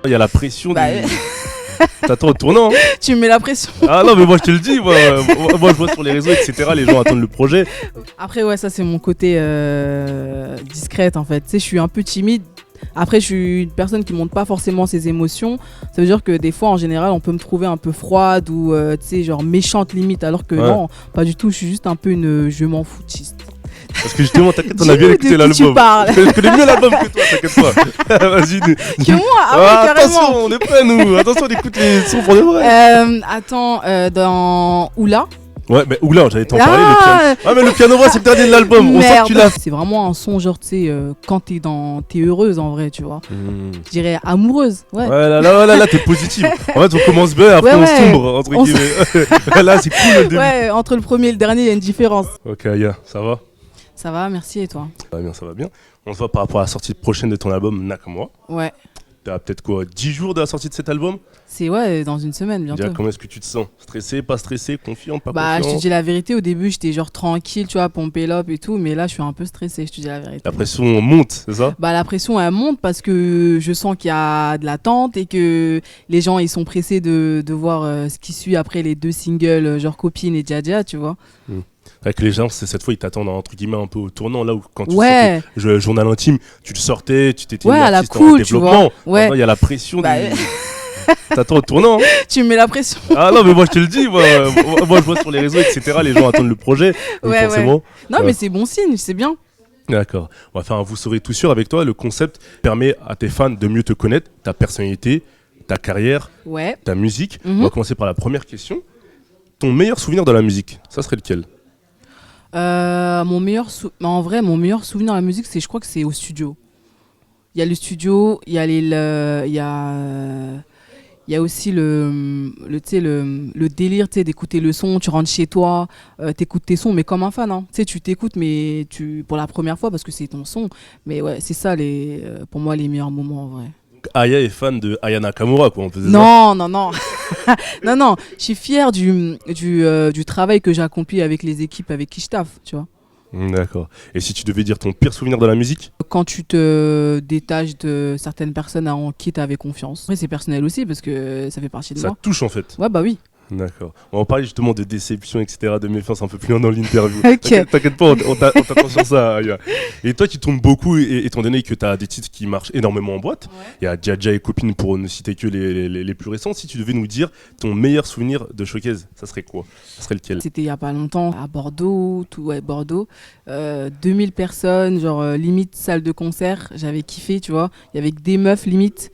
Il y a la pression Bah, T'attends au tournant. Hein. Tu me mets la pression. Ah non, mais moi je te le dis, moi je vois sur les réseaux, etc. Les gens attendent le projet. Après, ouais, ça c'est mon côté discrète en fait. Tu sais, je suis un peu timide. Après, je suis une personne qui montre pas forcément ses émotions. Ça veut dire que des fois, en général, on peut me trouver un peu froide ou tu sais, genre méchante limite. Alors que non, pas du tout. Je suis juste un peu une je m'en foutiste. Parce que justement, t'inquiète, on a bien écouté l'album. Je connais mieux l'album que toi, t'inquiète pas. Vas-y. Que moi, ah ouais, carrément. Attention, on est prêts nous. Attention, on écoute les sons pour de vrai. Attends, dans Oula. Ouais, mais oula, j'allais t'en parler, le piano. Ah, mais le piano voix, c'est le dernier de l'album. On sent que tu l'as. C'est vraiment un son, genre, tu sais, quand t'es heureuse en vrai, tu vois. Je dirais amoureuse, ouais. Ouais, là, t'es positive. En fait, on commence bien, après on sombre, entre guillemets. Là, c'est cool le début. Ouais, entre le premier et le dernier, il y a une différence. Ok, Aya, ça va? Ça va, merci, et toi? Ça va bien. On se voit par rapport à la sortie prochaine de ton album, Nakamura. Ouais. T'as peut-être quoi, 10 jours de la sortie de cet album? C'est ouais, dans une semaine bientôt. Déjà, comment est-ce que tu te sens? Stressé, pas stressé, confiant, pas confiant? confiant? Je te dis la vérité, au début j'étais genre tranquille, tu vois, pompé l'op et tout, mais là je suis un peu stressée, je te dis la vérité. La pression monte, c'est ça? Bah la pression elle monte parce que je sens qu'il y a de l'attente et que les gens ils sont pressés de voir ce qui suit après les 2 singles, genre Copine et Dja Dja, tu vois. Avec les gens, cette fois, ils t'attendent entre guillemets un peu au tournant, là où quand tu sortais le journal intime, tu le sortais, tu t'étais une artiste en développement. Ouais. Il y a la pression T'attends au tournant. Hein. Tu me mets la pression. Ah non, mais moi je te le dis, moi je vois sur les réseaux, etc. Les gens attendent le projet, donc forcément. Non, mais c'est bon signe, c'est bien. D'accord. On va faire un Vous saurez tout sûr avec toi. Le concept permet à tes fans de mieux te connaître, ta personnalité, ta carrière, ta musique. On va commencer par la première question. Ton meilleur souvenir dans la musique, ça serait lequel? En vrai, mon meilleur souvenir dans la musique, je crois que c'est au studio. Il y a le studio, il y a il y a aussi le délire d'écouter le son, tu rentres chez toi, t'écoutes tes sons, mais comme un fan. Hein. Tu t'écoutes, mais pour la première fois parce que c'est ton son. Mais ouais, c'est ça pour moi les meilleurs moments en vrai. Aya est fan de Aya Nakamura, quoi, on peut dire. Non. non, je suis fière du travail que j'ai accompli avec les équipes avec qui je taffe, tu vois. D'accord. Et si tu devais dire ton pire souvenir de la musique? Quand tu te détaches de certaines personnes en qui tu avais confiance. Après, c'est personnel aussi parce que ça fait partie de moi. Ça touche en fait. Ouais, bah oui. D'accord. On va parler justement de déception, etc., de méfiance un peu plus loin dans l'interview. Okay. T'inquiète pas, on t'attend sur ça. Et toi qui tournes beaucoup, étant donné que tu as des titres qui marchent énormément en boîte, il y a Dja Dja et Copine pour ne citer que les plus récents. Si tu devais nous dire ton meilleur souvenir de showcase, ça serait quoi? Ça serait lequel? C'était il y a pas longtemps à Bordeaux, Bordeaux. 2000 personnes, genre limite salle de concert. J'avais kiffé, tu vois. Il y avait des meufs limite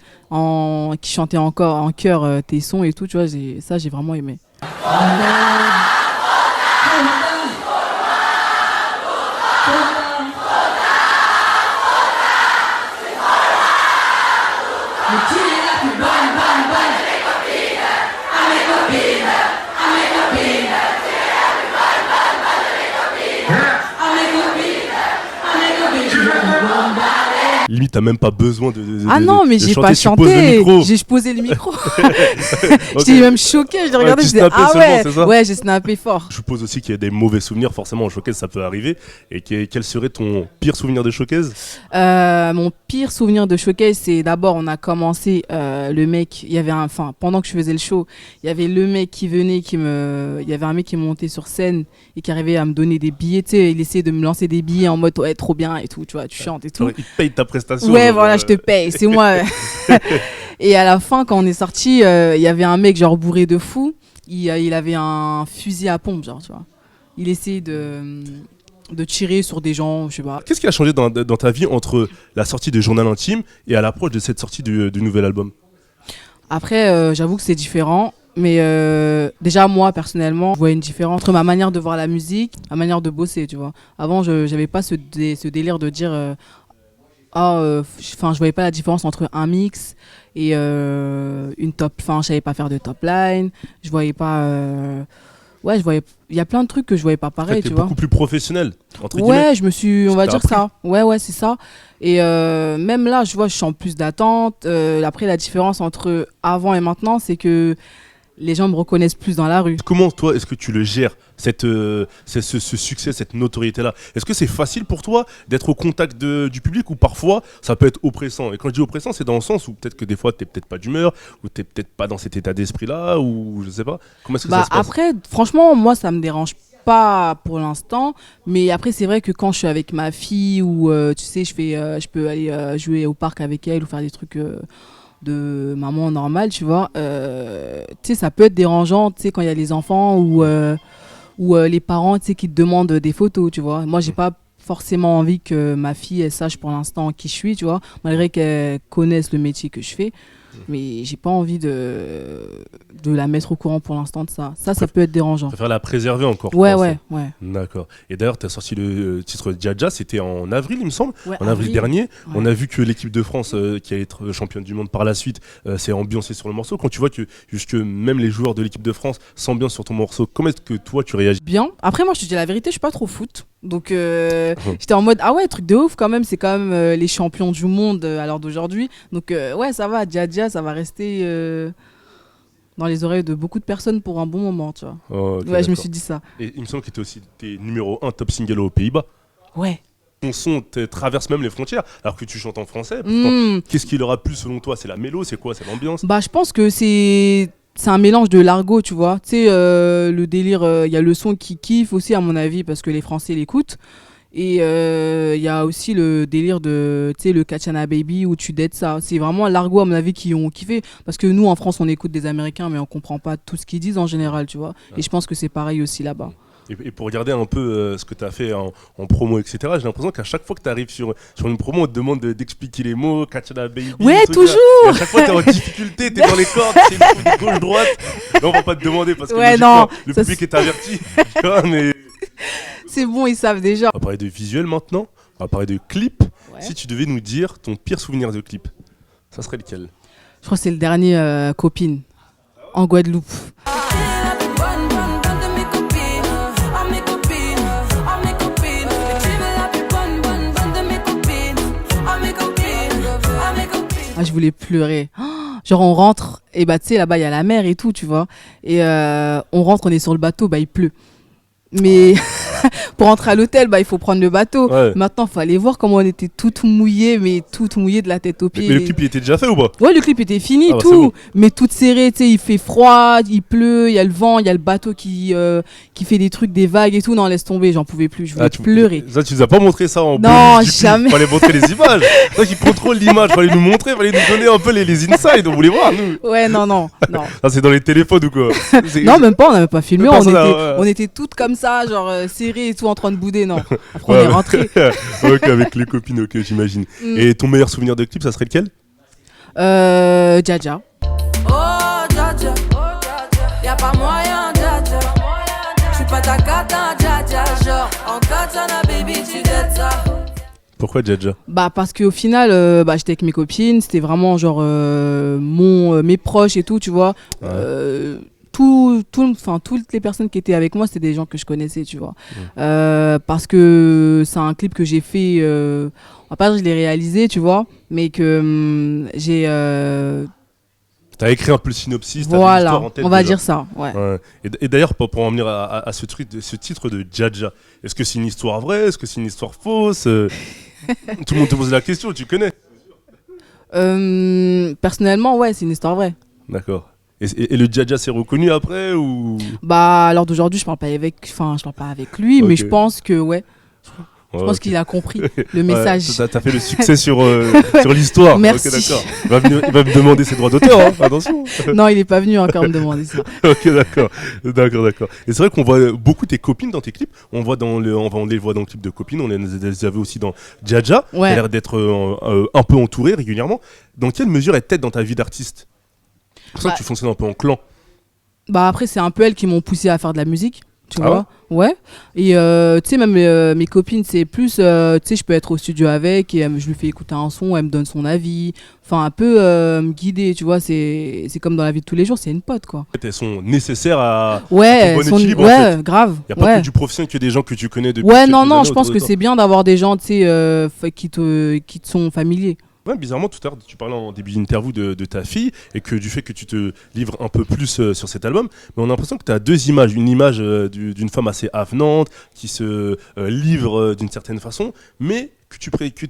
qui chantaient encore en chœur tes sons et tout, tu vois. Ça, j'ai vraiment aimé. Limite, t'as même pas besoin de non, mais j'ai pas chanté. J'ai posé le micro. J'étais même choquée. Je l'ai regardé. Je disais, ouais, j'ai snappé fort. Je suppose aussi qu'il y a des mauvais souvenirs. Forcément, en showcase, ça peut arriver. Et quel serait ton pire souvenir de showcase? Mon pire souvenir de showcase, c'est d'abord, on a commencé. Le mec, pendant que je faisais le show, il y avait le mec qui venait, il y avait un mec qui montait sur scène et qui arrivait à me donner des billets. Tu sais, il essayait de me lancer des billets en mode, ouais, trop bien et tout. Tu vois, tu chantes et tout. Il paye ta prestation. Ouais, voilà, je te paye, c'est moi. Et à la fin, quand on est sorti, il y avait un mec genre bourré de fou. Il avait un fusil à pompe, genre, tu vois. Il essayait de tirer sur des gens, je sais pas. Qu'est-ce qui a changé dans ta vie entre la sortie de Journal Intime et à l'approche de cette sortie du nouvel album? Après, j'avoue que c'est différent. Mais déjà, moi, personnellement, je vois une différence entre ma manière de voir la musique, ma manière de bosser, tu vois. Avant, je n'avais pas ce délire de dire... je voyais pas la différence entre un mix et une top. Enfin, je savais pas faire de top line. Je voyais pas. Il y a plein de trucs que je voyais pas pareil, tu vois. Beaucoup plus professionnel, entre guillemets. Ouais, on va dire ça. Ouais, c'est ça. Et même là, je sens plus d'attente. Après, la différence entre avant et maintenant, c'est que les gens me reconnaissent plus dans la rue. Comment toi, est-ce que tu le gères, ce succès, cette notoriété-là? Est-ce que c'est facile pour toi d'être au contact du public ou parfois ça peut être oppressant? Et quand je dis oppressant, c'est dans le sens où peut-être que des fois t'es peut-être pas d'humeur ou t'es peut-être pas dans cet état d'esprit-là ou je sais pas. Comment est-ce que ça se passe? Après, franchement, moi, ça me dérange pas pour l'instant, mais après c'est vrai que quand je suis avec ma fille ou tu sais je peux aller jouer au parc avec elle ou faire des trucs de maman normale, tu vois, tu sais, ça peut être dérangeant, tu sais, quand il y a les enfants ou les parents, tu sais, qui te demandent des photos, tu vois. Moi, j'ai pas forcément envie que ma fille elle sache pour l'instant qui je suis, tu vois, malgré qu'elle connaisse le métier que je fais. Mais j'ai pas envie de la mettre au courant pour l'instant de ça. Ça peut être dérangeant. Tu préfères la préserver encore. Ouais. D'accord. Et d'ailleurs, tu as sorti le titre Dja Dja, c'était en avril, il me semble. Ouais, en avril dernier. Ouais. On a vu que l'équipe de France, qui allait être championne du monde par la suite, s'est ambiancée sur le morceau. Quand tu vois que jusque même les joueurs de l'équipe de France s'ambiancent sur ton morceau, comment est-ce que toi tu réagis? Bien. Après, moi, je te dis la vérité, je suis pas trop foot. Donc, j'étais en mode, ah ouais, truc de ouf quand même. C'est quand même les champions du monde à l'heure d'aujourd'hui. Donc, ouais, ça va. Dja Dja, ça va rester dans les oreilles de beaucoup de personnes pour un bon moment, tu vois. Oh, okay, ouais, je me suis dit ça. Et il me semble que tu aussi numéro 1 top single aux Pays-Bas. Ouais. Ton son traverse même les frontières, alors que tu chantes en français. Pourtant, qu'est-ce qui leur a plu selon toi? C'est la mélo, c'est quoi? C'est l'ambiance? Bah, je pense que c'est un mélange de l'argot, tu vois. Tu sais, le délire, il y a le son qui kiffe aussi, à mon avis, parce que les Français l'écoutent. Et il y a aussi le délire de, tu sais, le Kachana Baby où tu dettes ça. C'est vraiment l'argot, à mon avis, qui ont kiffé. Parce que nous, en France, on écoute des Américains, mais on comprend pas tout ce qu'ils disent en général, tu vois. Ouais. Et je pense que c'est pareil aussi là-bas. Et pour regarder un peu ce que tu as fait en promo, etc., j'ai l'impression qu'à chaque fois que tu arrives sur une promo, on te demande d'expliquer les mots, Kachana Baby. Ouais, toujours. Et à chaque fois, tu es en difficulté, tu es dans les cordes, c'est une gauche-droite. Là, on va pas te demander parce que le public est averti. Tu vois, mais... C'est bon, ils savent déjà. On va parler de visuel maintenant, on va parler de clip. Ouais. Si tu devais nous dire ton pire souvenir de clip, ça serait lequel? Je crois que c'est le dernier Copine, en Guadeloupe. Ah, je voulais pleurer. Genre on rentre, et bah tu sais là-bas il y a la mer et tout, tu vois. Et on rentre, on est sur le bateau, bah il pleut. Mais pour rentrer à l'hôtel, bah il faut prendre le bateau. Ouais. Maintenant, il faut aller voir comment on était toutes mouillées, mais toutes mouillées de la tête aux pieds. Mais le clip il était déjà fait ou pas? Ouais, le clip était fini, tout. Bon. Mais toutes serrées, tu sais, il fait froid, il pleut, il y a le vent, il y a le bateau qui fait des trucs, des vagues et tout. Non, laisse tomber, j'en pouvais plus, je voulais pleurer. Ça, tu nous as pas montré ça en Non, jamais. Fallait montrer les images. Toi qui contrôle l'image, fallait nous montrer, fallait nous donner un peu les insides, on voulait voir, nous. Ouais, non. Ça, c'est dans les téléphones ou quoi? Non, même pas, on n'avait pas filmé, on était toutes comme ça, genre serrées et tout en train de bouder, non. Après, on est rentrés. Ok, avec les copines, ok, j'imagine. Et ton meilleur souvenir de clip, ça serait lequel? Dja Dja. Oh, Dja Dja. Y'a pas moyen, Dja Dja. J'suis pas ta cata, Dja Dja. Genre, en katana, baby, tu dettes ça. Pourquoi Dja Dja? Bah parce qu'au final, j'étais avec mes copines, c'était vraiment genre mes proches et tout, tu vois. Ouais. Toutes les personnes qui étaient avec moi, c'était des gens que je connaissais, tu vois. Parce que c'est un clip que j'ai fait, on va pas dire que je l'ai réalisé, tu vois, mais que j'ai... T'as écrit un peu le synopsis, voilà, l'histoire en tête, on va dire ça, ouais. Et d'ailleurs, pour en venir à ce titre de Dja Dja, est-ce que c'est une histoire vraie? Est-ce que c'est une histoire fausse? Tout le monde te pose la question, tu connais? Personnellement, ouais, c'est une histoire vraie. D'accord. Et le Dja Dja s'est reconnu après ou? Bah, à l'heure d'aujourd'hui, je parle pas avec lui, okay. Mais je pense que, ouais. Je pense qu'il a compris le message. T'as fait le succès sur l'histoire. Merci. Okay, d'accord. Il va me demander ses droits d'auteur, hein, attention. Non, il est pas venu encore me demander ça. Ok, d'accord. Et c'est vrai qu'on voit beaucoup tes copines dans tes clips. On les voit dans le clip de copines. On les avait aussi dans Dja Dja. Ouais. Elle a l'air d'être un peu entourée régulièrement. Dans quelle mesure elle t'aide dans ta vie d'artiste? C'est pour ça que tu fonctionnes un peu en clan. Bah après, c'est un peu elles qui m'ont poussé à faire de la musique. Tu vois, ouais. Et tu sais, même mes copines, c'est plus, tu sais, je peux être au studio avec et je lui fais écouter un son, elle me donne son avis. Enfin, un peu me guider, tu vois, c'est comme dans la vie de tous les jours, c'est une pote, quoi. Elles sont nécessaires à bon équilibre, ouais, en fait. Grave. Il n'y a pas que du professionnel, que des gens que tu connais depuis. Ouais, non, je pense que c'est bien d'avoir des gens, tu sais, qui te sont familiers. Ouais, bizarrement, tout à l'heure, tu parlais en début d'interview de ta fille et que du fait que tu te livres un peu plus sur cet album, mais on a l'impression que tu as deux images. Une image d'une femme assez avenante qui se livre d'une certaine façon, mais que tu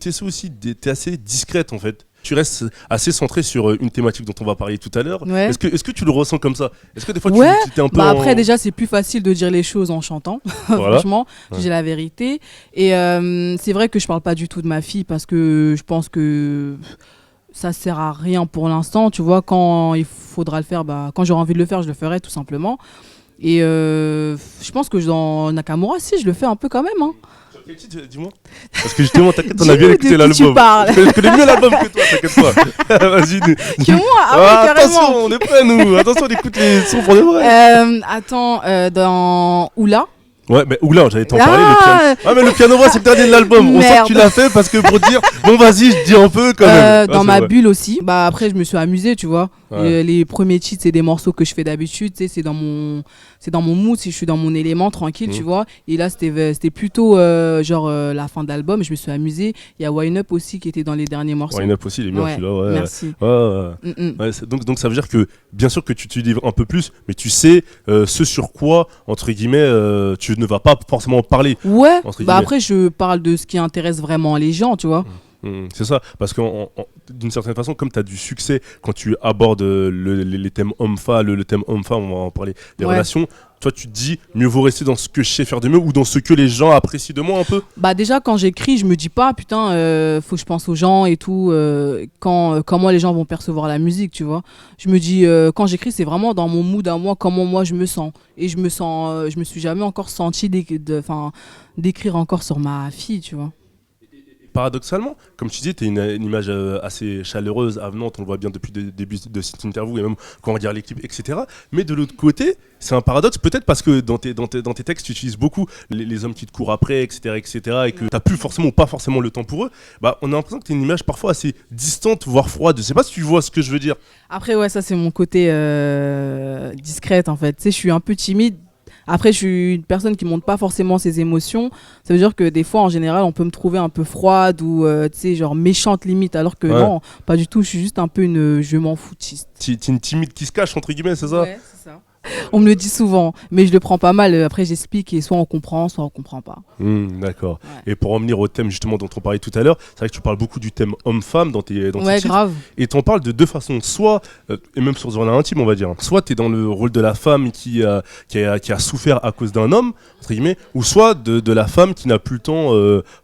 es aussi t'es assez discrète en fait. Tu restes assez centré sur une thématique dont on va parler tout à l'heure. Ouais. Est-ce que tu le ressens comme ça? Est-ce que des fois Ouais. tu t'es un peu Après, déjà, c'est plus facile de dire les choses en chantant. Voilà. Franchement, Ouais. j'ai la vérité. Et c'est vrai que je parle pas du tout de ma fille parce que je pense que ça sert à rien pour l'instant. Tu vois, quand il faudra le faire, quand j'aurai envie de le faire, je le ferai tout simplement. Et je pense que dans Nakamura, si, je le fais un peu quand même. Hein. Sur quel titre, dis-moi? Parce que justement, t'inquiète, on a Dis-nous bien de écouté qui l'album. tu parles. Je connais mieux l'album que toi, t'inquiète pas. Vas-y. Que moi, ah ouais, attention, carrément. on est prêts nous. Attention, on écoute les sons pour de vrai. Attends, dans Oula. Ouais, mais oula, j'allais t'en Ah parler. Le piano. Ah, mais le piano voix, c'est le dernier de l'album. On sent que Merde. tu l'as fait parce que pour dire, bon, vas-y, je dis un peu quand même. Dans c'est ma vrai. bulle aussi. Après, je me suis amusée, tu vois. Ouais. Les premiers titres, c'est des morceaux que je fais d'habitude. Tu sais, c'est dans mon mood, si je suis dans mon élément tranquille, tu vois. Et là, c'était plutôt la fin de l'album. Je me suis amusée. Il y a Wine Up aussi qui était dans les derniers morceaux. Wine Up aussi, il est bien Ouais, celui-là. Ouais. merci. Ouais. Ouais, donc ça veut dire que bien sûr que tu te livres un peu plus, mais tu sais ce sur quoi, entre guillemets, tu ne vas pas forcément parler. Ouais, Entre guillemets. après, je parle de ce qui intéresse vraiment les gens, tu vois. C'est ça, parce que d'une certaine façon, comme tu as du succès quand tu abordes les thèmes homme-femme, le thème homme-femme, on va en parler, des Ouais. relations, toi tu te dis mieux vaut rester dans ce que je sais faire de mieux ou dans ce que les gens apprécient de moi un peu. Déjà, quand j'écris, je me dis pas, putain, faut que je pense aux gens et tout, comment les gens vont percevoir la musique, tu vois. Je me dis, quand j'écris, c'est vraiment dans mon mood à moi, comment moi je me sens. Et je me suis jamais encore senti d'écrire encore sur ma fille, tu vois. Paradoxalement, comme tu dis, tu es une image assez chaleureuse, avenante, on le voit bien depuis le début de cette interview et même quand on regarde les clips, etc. Mais de l'autre côté, c'est un paradoxe, peut-être parce que dans tes textes, tu utilises beaucoup les hommes qui te courent après, etc. et que tu n'as plus forcément ou pas forcément le temps pour eux. On a l'impression que tu as une image parfois assez distante, voire froide. Je sais pas si tu vois ce que je veux dire. Après, ouais, ça, c'est mon côté discrète, en fait. Tu sais, je suis un peu timide. Après, je suis une personne qui montre pas forcément ses émotions. Ça veut dire que des fois, en général, on peut me trouver un peu froide ou, tu sais, genre méchante limite. Alors que Ouais. non, pas du tout. Je suis juste un peu une je m'en foutiste. Tu es une timide qui se cache, entre guillemets, c'est ça? Ouais, c'est ça. On me le dit souvent, mais je le prends pas mal. Après, j'explique et soit on comprend, soit on comprend pas. D'accord. Ouais. Et pour en venir au thème justement dont on parlait tout à l'heure, c'est vrai que tu parles beaucoup du thème homme-femme dans tes Ouais, titres. grave. Et t'en parles de deux façons, soit, et même sur Journal Intime on va dire, soit t'es dans le rôle de la femme qui a souffert à cause d'un homme, entre guillemets, ou soit de la femme qui n'a plus le temps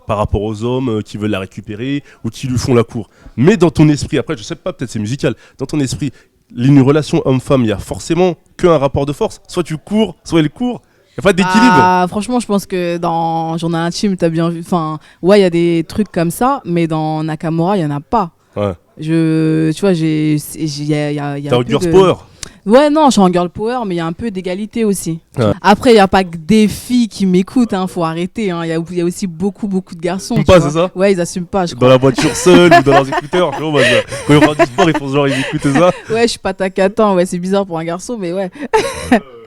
par rapport aux hommes qui veulent la récupérer ou qui lui font la cour. Mais dans ton esprit, après je sais pas, peut-être c'est musical, dans ton esprit, une relation homme-femme, il y a forcément qu'un rapport de force, soit tu cours, soit elle court. Il n'y a pas d'équilibre. Franchement, je pense que dans Journal Intime, t'as bien vu. Enfin, ouais, il y a des trucs comme ça, mais dans Nakamura, il y en a pas. Ouais. Tu vois, il y a T'as un un peu girls de- power. Ouais, non, je suis en girl power, mais il y a un peu d'égalité aussi. Ouais. Après, il n'y a pas que des filles qui m'écoutent, faut arrêter. Il y a aussi beaucoup de garçons. Ils tu assument pas, vois. c'est ça? Ouais, ils assument pas, je Dans crois. la voiture seule ou dans leurs écouteurs. Tu vois, quand ils font du sport, ils font genre, ils écoutent ça. Ouais, je suis pas tacatant, ouais, c'est bizarre pour un garçon, mais ouais.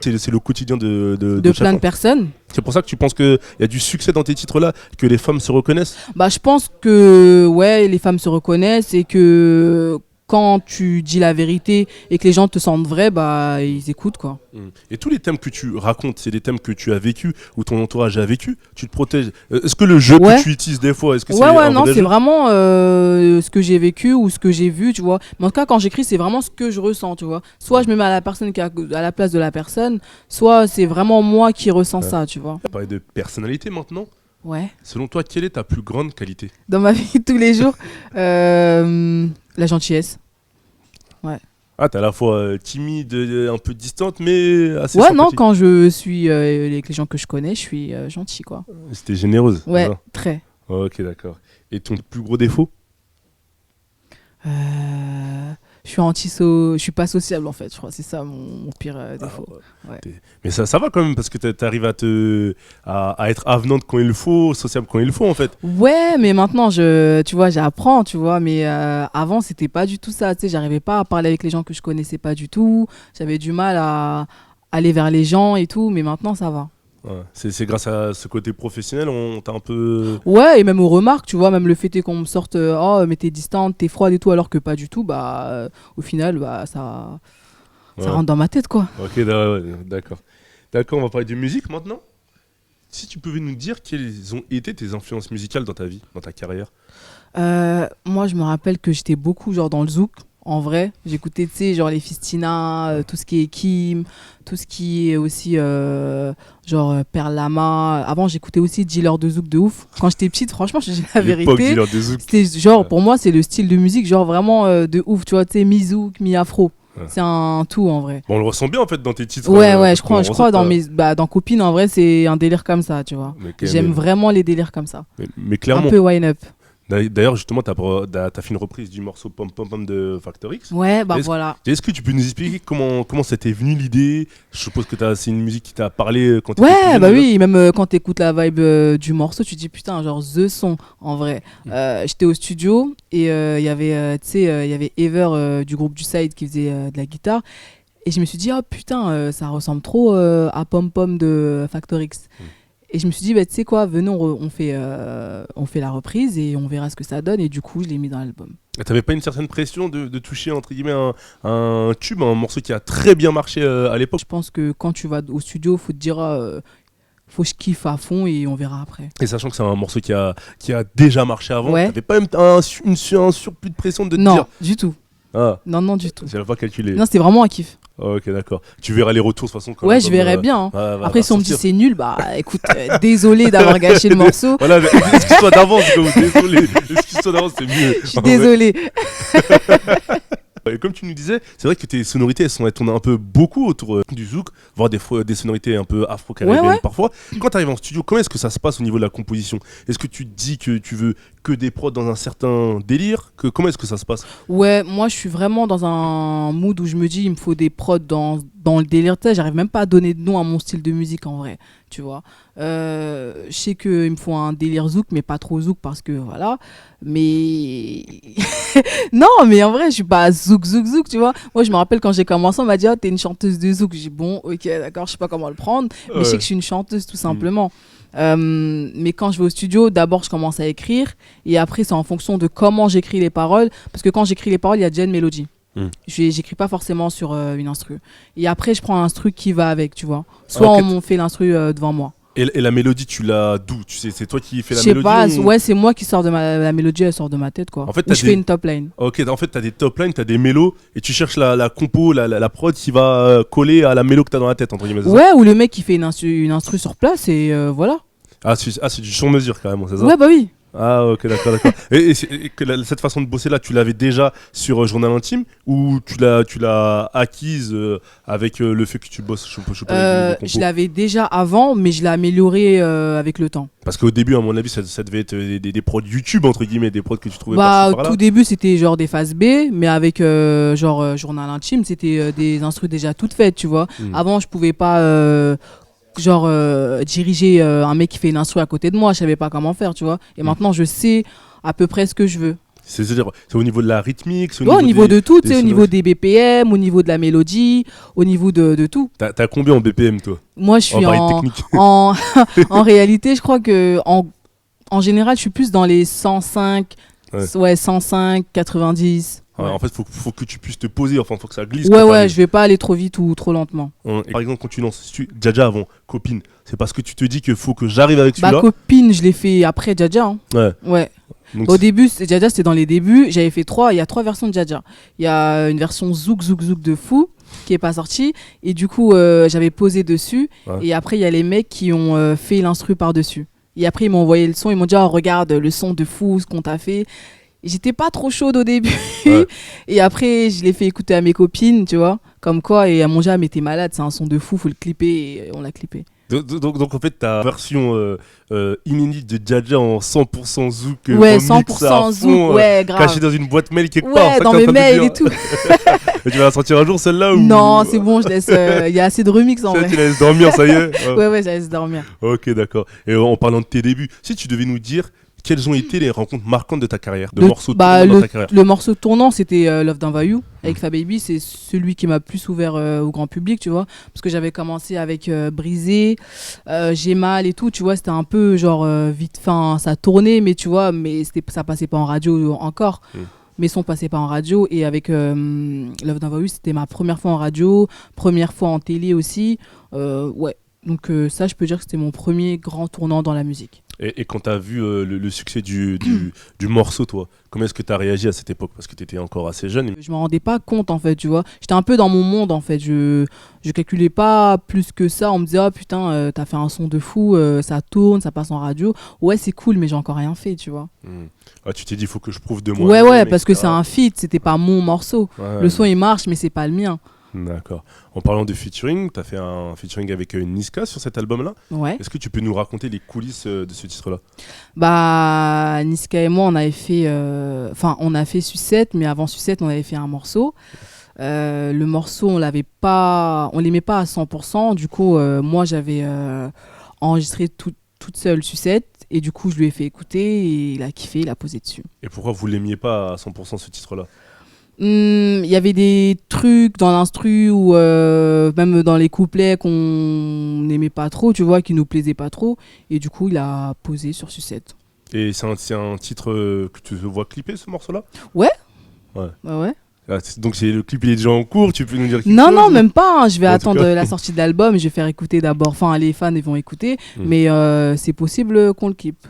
C'est le quotidien de De plein chacun. de personnes. C'est pour ça que tu penses qu'il y a du succès dans tes titres-là, que les femmes se reconnaissent? Je pense que ouais, les femmes se reconnaissent et que quand tu dis la vérité et que les gens te sentent vrai, ils écoutent quoi. Et tous les thèmes que tu racontes, c'est des thèmes que tu as vécu ou ton entourage a vécu, tu te protèges. Est-ce que le jeu Ouais. que tu utilises des fois, est-ce que c'est Ouais, un non, vrai c'est jeu? vraiment ce que j'ai vécu ou ce que j'ai vu, tu vois. Mais en tout cas, quand j'écris, c'est vraiment ce que je ressens, tu vois. Soit je me mets à la place de la personne, soit c'est vraiment moi qui ressens ça, tu vois. On va parler de personnalité maintenant. Ouais. Selon toi, quelle est ta plus grande qualité? Dans ma vie de tous les jours, la gentillesse. Ah, t'es à la fois timide, un peu distante, mais assez Ouais, non, sympathique. quand je suis avec les gens que je connais, je suis gentil, quoi. C'était généreuse. Ouais, c'est ça? très. Ok, d'accord. Et ton plus gros défaut? Je suis pas sociable en fait, je crois. C'est ça mon pire défaut. Ouais. Mais ça va quand même parce que t'arrives à être avenante quand il le faut, sociable quand il le faut en fait. Ouais, mais maintenant, tu vois, j'apprends, tu vois. Mais avant, c'était pas du tout ça. Tu sais, j'arrivais pas à parler avec les gens que je connaissais pas du tout. J'avais du mal à aller vers les gens et tout. Mais maintenant, ça va. Ouais. C'est grâce à ce côté professionnel, on t'a un peu. Ouais, et même aux remarques, tu vois, même le fait est qu'on me sorte oh, mais t'es distante, t'es froide et tout, alors que pas du tout, bah, au final, bah, ça rentre dans ma tête, quoi. Ok, d'accord. D'accord, on va parler de musique maintenant. Si tu pouvais nous dire quelles ont été tes influences musicales dans ta vie, dans ta carrière. Moi, je me rappelle que j'étais beaucoup, genre, dans le zouk. En vrai, j'écoutais, tu sais, genre les Fistina, tout ce qui est Kim, tout ce qui est aussi Père Lama. Avant, j'écoutais aussi Dealer de Zouk de ouf. Quand j'étais petite, franchement, je dis la L'époque vérité. Dealer de Zouk. C'était genre, pour moi, c'est le style de musique, genre vraiment de ouf, tu vois, tu sais, mi-zouk, mi-afro. Ouais. C'est un tout en vrai. Bon, on le ressent bien en fait dans tes titres. Ouais, je crois dans Copine, en vrai, c'est un délire comme ça, tu vois. J'aime vraiment les délires comme ça. Mais clairement. Un peu wind up. D'ailleurs, justement, t'as fait une reprise du morceau Pom Pom Pom de Factor X. Ouais, bah voilà. Est-ce que tu peux nous expliquer comment ça t'est venu l'idée? Je suppose que c'est une musique qui t'a parlé quand t'étais Ouais, plus jeune, bah déjà. oui, même quand t'écoutes la vibe du morceau, tu te dis putain, genre The Son, en vrai. J'étais au studio et il y avait, tu sais, il y avait Ever du groupe du Side qui faisait de la guitare. Et je me suis dit, oh putain, ça ressemble trop à Pom Pom de Factor X. Et je me suis dit, bah, tu sais quoi, venez, on fait la reprise et on verra ce que ça donne. Et du coup, je l'ai mis dans l'album. Et t'avais pas une certaine pression de toucher, entre guillemets, un tube, un morceau qui a très bien marché à l'époque? Je pense que quand tu vas au studio, faut te dire, faut que je kiffe à fond et on verra après. Et sachant que c'est un morceau qui a déjà marché avant, Ouais. t'avais pas même un surplus de pression de te Non, dire. du tout. Ah, Non, du tout. j'avais pas calculé. Non, c'était vraiment un kiff. Ok, d'accord. Tu verras les retours de toute façon. Quand Ouais, l'album, je verrais bien. Hein. va Après, si on me dit sortir. c'est nul, bah écoute, désolé d'avoir gâché le morceau. Voilà, excuse-toi d'avance, désolé. Excuse-toi d'avance, c'est mieux. Je suis désolée. Et comme tu nous disais, c'est vrai que tes sonorités, elles tournent un peu beaucoup autour du zouk, voire des fois des sonorités un peu afro-caribéennes Ouais. parfois. Quand tu arrives en studio, comment est-ce que ça se passe au niveau de la composition? Est-ce que tu te dis que tu veux que des prods dans un certain délire? Comment est-ce que ça se passe? Ouais, moi je suis vraiment dans un mood où je me dis il me faut des prods dans le délire. Tu sais, j'arrive même pas à donner de nom à mon style de musique en vrai, tu vois. Je sais qu'il me faut un délire zouk, mais pas trop zouk parce que voilà. Mais non, mais en vrai, je suis pas zouk, tu vois. Moi, je me rappelle quand j'ai commencé, on m'a dit oh, t'es une chanteuse de zouk. J'ai dit bon, ok, d'accord, je sais pas comment le prendre, mais je sais que je suis une chanteuse tout simplement. Mais quand je vais au studio, d'abord je commence à écrire et après c'est en fonction de comment j'écris les paroles, parce que quand j'écris les paroles, il y a déjà une mélodie. J'écris pas forcément sur une instru. Et après, je prends l'instru qui va avec, tu vois. Soit Ok. on m'en fait l'instru devant moi. Et la mélodie, tu l'as d'où? Tu sais, c'est toi qui fais Je la sais mélodie pas, ou- ouais, c'est moi qui sors de la mélodie, elle sort de ma tête, quoi. En fait, Ou t'as je des- fais une top line. Ok, en fait, t'as des top lines, t'as des mélos, et tu cherches la compo, la prod qui va coller à la mélo que t'as dans la tête, entre guillemets. c'est ça? Ouais, ou le mec qui fait une instru sur place et voilà. Ah, c'est du sur-mesure carrément, c'est ça? Ouais, bah oui. Ah, ok, d'accord. Et cette façon de bosser là, tu l'avais déjà sur Journal Intime ou tu l'as acquise avec le fait que tu bosses avec les nouveaux compos? Je l'avais déjà avant, mais je l'ai amélioré avec le temps. Parce qu'au début, à mon avis, ça devait être des prods YouTube, entre guillemets, des prods que tu trouvais Bah, par-ci au par-là. tout début, c'était genre des phases B, mais avec Journal Intime, c'était des instrus déjà toutes faites, tu vois. Avant, je pouvais pas diriger un mec qui fait une instru à côté de moi, je savais pas comment faire, tu vois. Et maintenant, je sais à peu près ce que je veux. C'est-à-dire, c'est au niveau de la rythmique, c'est Ouais, au niveau de tout, tu des sais, au niveau des BPM, au niveau de la mélodie, au niveau de tout. T'as combien en BPM, toi? Moi, je On suis va parler technique. en réalité, je crois que en général, je suis plus dans les 105, ouais 105, 90. Ouais, Ouais. en fait, faut que tu puisses te poser, enfin, faut que ça glisse. Ouais, que ouais, je vais pas aller trop vite ou trop lentement. Et par exemple, quand tu lances Jaja avant, copine, c'est parce que tu te dis qu'il faut que j'arrive avec Bah, celui-là. copine, je l'ai fait après Jaja. Hein. Ouais. Ouais. Donc, Au début, Jaja, c'était dans les débuts. J'avais fait il y a 3 versions de Jaja. Il y a une version zouk de fou qui est pas sortie. Et du coup, j'avais posé dessus. Ouais. Et après, il y a les mecs qui ont fait l'instru par-dessus. Et après, ils m'ont envoyé le son. Ils m'ont dit, oh, regarde le son de fou, ce qu'on t'a fait. Et j'étais pas trop chaude au début. Ouais. Et après, je l'ai fait écouter à mes copines, tu vois. Comme quoi, et elles m'ont dit, ah, mais t'es malade, c'est un son de fou, faut le clipper. Et on l'a clippé. donc, en fait, ta version inédite de Jaja en 100% zouk, Ouais, remix à 100% zouk, fond, ouais, grave. cachée dans une boîte mail quelque part. Ouais, ça dans que mes t'es en train de mails dire. et tout. Et tu vas la sortir un jour, celle-là ou... Non, c'est bon, je laisse. Il y a assez de remix en Ça, vrai. tu la laisses dormir, ça y est. Ouais, je laisse dormir. Ok, d'accord. Et en parlant de tes débuts, si tu devais nous dire quelles ont été les rencontres marquantes de ta carrière, de Le- morceaux bah, tournants dans ta carrière? Le morceau tournant, c'était Love d'un Voyou avec Fababy. C'est celui qui m'a plus ouvert au grand public, tu vois. Parce que j'avais commencé avec Brisé, J'ai mal et tout, tu vois. C'était un peu genre vite, fin, ça tournait, mais tu vois, mais ça passait pas en radio encore. Mes sons passaient pas en radio. Et avec Love d'un Voyou, c'était ma première fois en radio, première fois en télé aussi. Ouais. Donc ça, je peux dire que c'était mon premier grand tournant dans la musique. Et quand tu as vu le succès du morceau, toi, comment est-ce que tu as réagi à cette époque? Parce que tu étais encore assez jeune. Je me rendais pas compte en fait, tu vois. J'étais un peu dans mon monde en fait. Je calculais pas plus que ça. On me disait, oh putain, t'as fait un son de fou, ça tourne, ça passe en radio. Ouais, c'est cool, mais j'ai encore rien fait, tu vois. Ah, tu t'es dit, il faut que je prouve de moi. Ouais, parce que c'est un feat, c'était pas mon morceau. Ouais, le son il marche, mais c'est pas le mien. D'accord. En parlant de featuring, tu as fait un featuring avec Niska sur cet album-là. Ouais. Est-ce que tu peux nous raconter les coulisses de ce titre-là? Bah, Niska et moi, on avait fait. On a fait Sucette, mais avant Sucette, on avait fait un morceau. Le morceau, on l'aimait pas à 100%. Du coup, moi, j'avais enregistré toute seule Sucette. Et du coup, je lui ai fait écouter et il a kiffé, il a posé dessus. Et pourquoi vous l'aimiez pas à 100% ce titre-là? Il y avait des trucs dans l'instru ou même dans les couplets qu'on n'aimait pas trop, tu vois, qui nous plaisaient pas trop. Et du coup, il a posé sur Sucette. Et c'est un titre que tu vois clipper, ce morceau-là? Ouais. Ouais. Bah ouais. Ah, donc c'est le clip, il est déjà en cours, tu peux nous dire quelque Non, chose? non, même pas. Je vais En tout attendre cas. la sortie de l'album. Je vais faire écouter d'abord. Enfin, les fans, ils vont écouter. Mais c'est possible qu'on le kippe.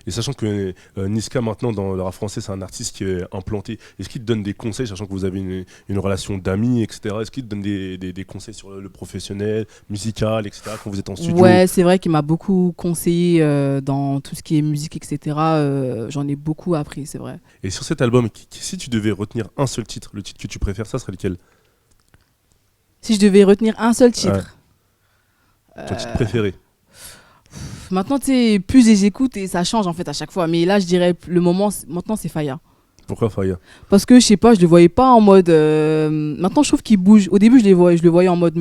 Et sachant que Niska, maintenant, dans le rap français, c'est un artiste qui est implanté, est-ce qu'il te donne des conseils, sachant que vous avez une relation d'amis, etc. Est-ce qu'il te donne des conseils sur le professionnel, musical, etc., quand vous êtes en studio? Ouais, c'est vrai qu'il m'a beaucoup conseillé dans tout ce qui est musique, etc. J'en ai beaucoup appris, c'est vrai. Et sur cet album, si tu devais retenir un seul titre, le titre que tu préfères, ça serait lequel? Si je devais retenir un seul titre. Ton titre préféré? Maintenant, tu sais, plus je les écoute et ça change en fait à chaque fois. Mais là, je dirais, maintenant, c'est Faya. Pourquoi Faya? Parce que, je sais pas, je le voyais pas en mode... Maintenant, je trouve qu'il bouge. Au début, je le voyais en mode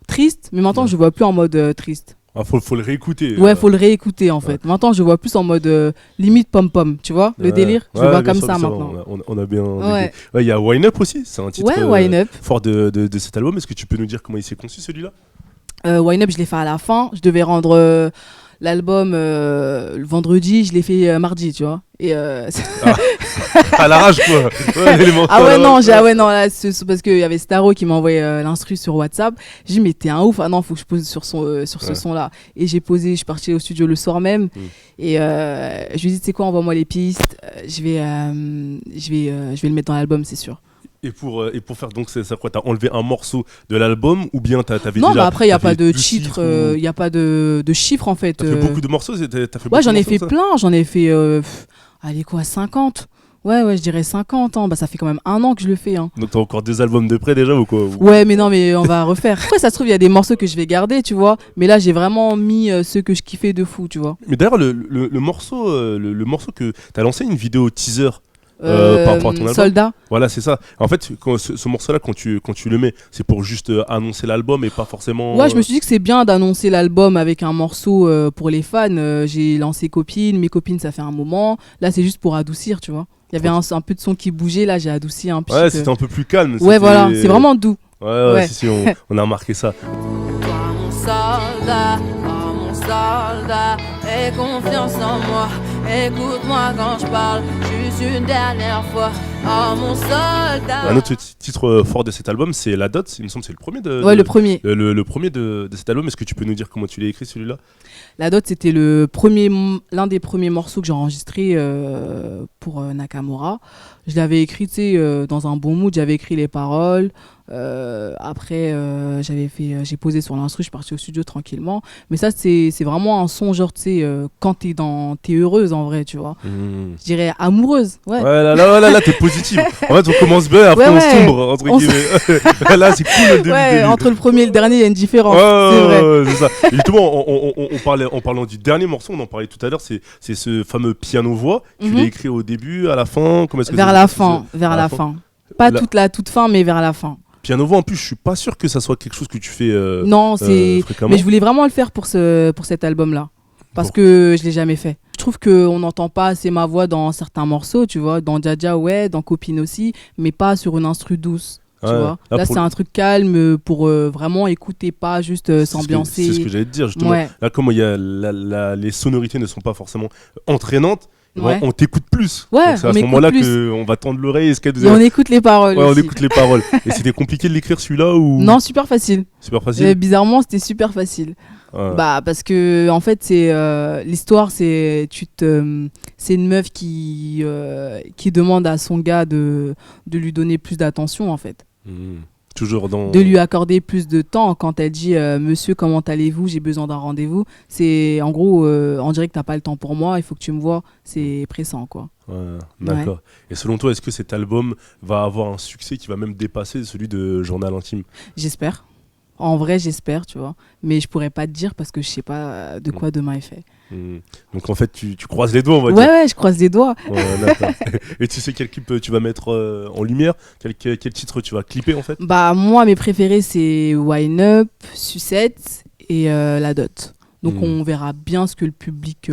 triste, mais maintenant, je le vois plus en mode triste. Ah, faut le réécouter. Ouais, faut le réécouter en fait. Maintenant, je le vois plus en mode limite pom-pom, tu vois, le délire. Je le vois comme ça maintenant. On a bien... Ouais. Il y a Wine Up aussi, c'est un titre Wine Up. fort de cet album. Est-ce que tu peux nous dire comment il s'est conçu, celui-là? Wine Up, je l'ai fait à la fin. Je devais rendre l'album le vendredi, je l'ai fait mardi, tu vois. Et à l'arrache, quoi. Là, c'est parce qu'il y avait Staro qui m'a envoyé l'instru sur WhatsApp. J'ai dit, mais t'es un ouf. Ah non, faut que je pose sur ce son-là. Et j'ai posé, je suis partie au studio le soir même. Et je lui ai dit, tu sais quoi, envoie-moi les pistes. Je vais le mettre dans l'album, c'est sûr. Et pour faire donc ça quoi, t'as enlevé un morceau de l'album ou bien t'avais non, déjà... Non, après il y a pas de titres, il y a pas de chiffres en fait. T'as fait beaucoup de morceaux, Ouais, j'en ai fait plein, j'en ai fait allez quoi, 50. Ouais, je dirais 50 ans. Bah ça fait quand même 1 an que je le fais hein. Donc t'as encore 2 albums de près déjà ou quoi? Ouais, mais non, mais on va refaire. Après ça se trouve il y a des morceaux que je vais garder, tu vois, mais là j'ai vraiment mis ceux que je kiffais de fou, tu vois. Mais d'ailleurs le morceau que t'as lancé une vidéo teaser par rapport à ton album. Soldat. Voilà, c'est ça. En fait, ce morceau-là, quand tu le mets, c'est pour juste annoncer l'album et pas forcément... Ouais, je me suis dit que c'est bien d'annoncer l'album avec un morceau pour les fans. J'ai lancé Copine, mes copines, ça fait un moment. Là, c'est juste pour adoucir, tu vois. Il y avait un peu de son qui bougeait, là, j'ai adouci un peu. Ouais, c'était un peu plus calme. Ouais, voilà, c'est vraiment doux. Ouais. Si, on a remarqué ça. Toi, mon soldat, oh mon soldat, aie confiance en moi. Écoute-moi quand je parle, juste une dernière fois. Oh mon soldat. Un autre titre fort de cet album, c'est La Dot. Il me semble que c'est le premier le premier. Le premier de cet album. Est-ce que tu peux nous dire comment tu l'as écrit, celui-là? La Dot, c'était l'un des premiers morceaux que j'ai enregistré pour Nakamura. Je l'avais écrit, tu sais, dans un bon mood. J'avais écrit les paroles. Après, j'ai posé sur l'instru, je suis partie au studio tranquillement. Mais ça, c'est vraiment un son, genre, tu sais, quand t'es heureuse en vrai, tu vois. Je dirais amoureuse, ouais. Ouais, là, t'es positive. En fait, on commence bien, après on sombre, entre guillemets. Là, c'est cool le début. Ouais, entre le premier et le dernier, il y a une différence. Ouais, c'est ça. Et justement, en parlant du dernier morceau, on en parlait tout à l'heure, c'est ce fameux piano-voix. Tu l'as écrit au début, à la fin? Comment est-ce que vers la fin. Pas toute fin, mais vers la fin. Piano-voix, en plus, je suis pas sûr que ça soit quelque chose que tu fais non, c'est... fréquemment. Mais je voulais vraiment le faire pour cet album-là. Parce que je l'ai jamais fait. Je trouve qu'on n'entend pas assez ma voix dans certains morceaux, tu vois. Dans Dja Dja, ouais, dans Copine aussi, mais pas sur une instru douce. Tu vois. Là, c'est un truc calme pour vraiment écouter, pas juste s'ambiancer. C'est ce que j'allais te dire, justement. Ouais. Là, comme il y a les sonorités ne sont pas forcément entraînantes, Ouais. on t'écoute plus. Ouais, donc c'est à on ce écoute moment-là plus. qu'on va tendre l'oreille. Est-ce Et on écoute les paroles Ouais, on aussi. écoute les paroles. Et c'était compliqué de l'écrire celui-là ou Non, super facile. Super facile. Bizarrement, c'était super facile. Ouais. Bah parce que en fait c'est l'histoire c'est c'est une meuf qui demande à son gars de lui donner plus d'attention en fait. Toujours dans De lui accorder plus de temps quand elle dit monsieur comment allez-vous, j'ai besoin d'un rendez-vous. C'est en gros on dirait que t'as pas le temps pour moi, il faut que tu me vois, c'est pressant quoi. Ouais, d'accord. Ouais. Et selon toi, est-ce que cet album va avoir un succès qui va même dépasser celui de Journal Intime? J'espère. En vrai, j'espère, tu vois. Mais je pourrais pas te dire parce que je sais pas de quoi demain est fait. Donc en fait, tu croises les doigts, on va dire. Ouais, je croise les doigts. Ouais, d'accord. Et tu sais quel clip tu vas mettre en lumière? Quel titre tu vas clipper en fait? Bah moi, mes préférés, c'est Wine Up, Sucette et La Dot. Donc on verra bien ce que le public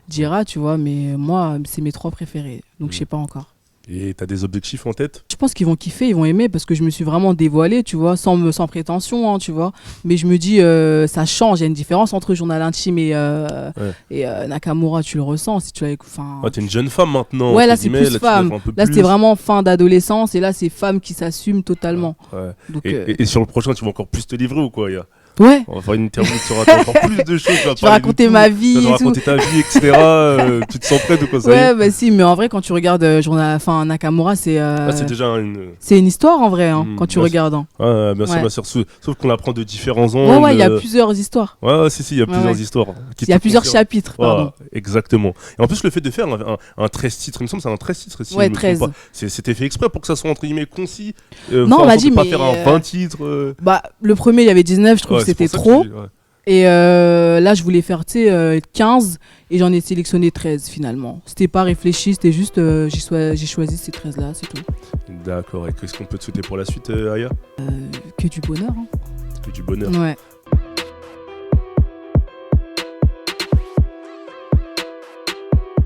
dira, tu vois. Mais moi, c'est mes 3 préférés. Donc je sais pas encore. Et t'as des objectifs en tête? Je pense qu'ils vont kiffer, ils vont aimer parce que je me suis vraiment dévoilée, tu vois, sans prétention, hein, tu vois. Mais je me dis, ça change, il y a une différence entre Journal Intime et Nakamura, tu le ressens si tu l'as écouté. T'es une jeune femme maintenant. Ouais, là c'est plus femme. Là c'est vraiment fin d'adolescence et là c'est femme qui s'assume totalement. Ouais. Donc, et sur le prochain, tu vas encore plus te livrer ou quoi? Ouais. On va faire une interview qui sera encore plus de choses. Tu vas raconter ma vie et tout. Raconter ta vie, etc. Tu te sens prête ou quoi? Ça ouais, bah si, mais en vrai, quand tu regardes Nakamura, c'est. C'est déjà une. C'est une histoire en vrai, quand tu regardes. Ouais, bien sûr. Sauf qu'on l'apprend de différents angles. Ouais, il y a plusieurs histoires. Ouais, si, il y a plusieurs histoires. Il y a plusieurs chapitres, pardon. Exactement. Et en plus, le fait de faire un 13 titres, il me semble, c'est un 13 titres. Ouais, 13. C'était fait exprès pour que ça soit entre guillemets concis. Non, on m'a dit, mais. Pas mais. Faire un 20 titres. Bah, le premier, il y avait 19, je trouve que c'était trop. Et là, je voulais faire 15 et j'en ai sélectionné 13 finalement. C'était pas réfléchi, c'était juste j'ai choisi ces 13 là, c'est tout. D'accord, et qu'est-ce qu'on peut te souhaiter pour la suite, Aya? Que du bonheur. Hein. Que du bonheur. Ouais.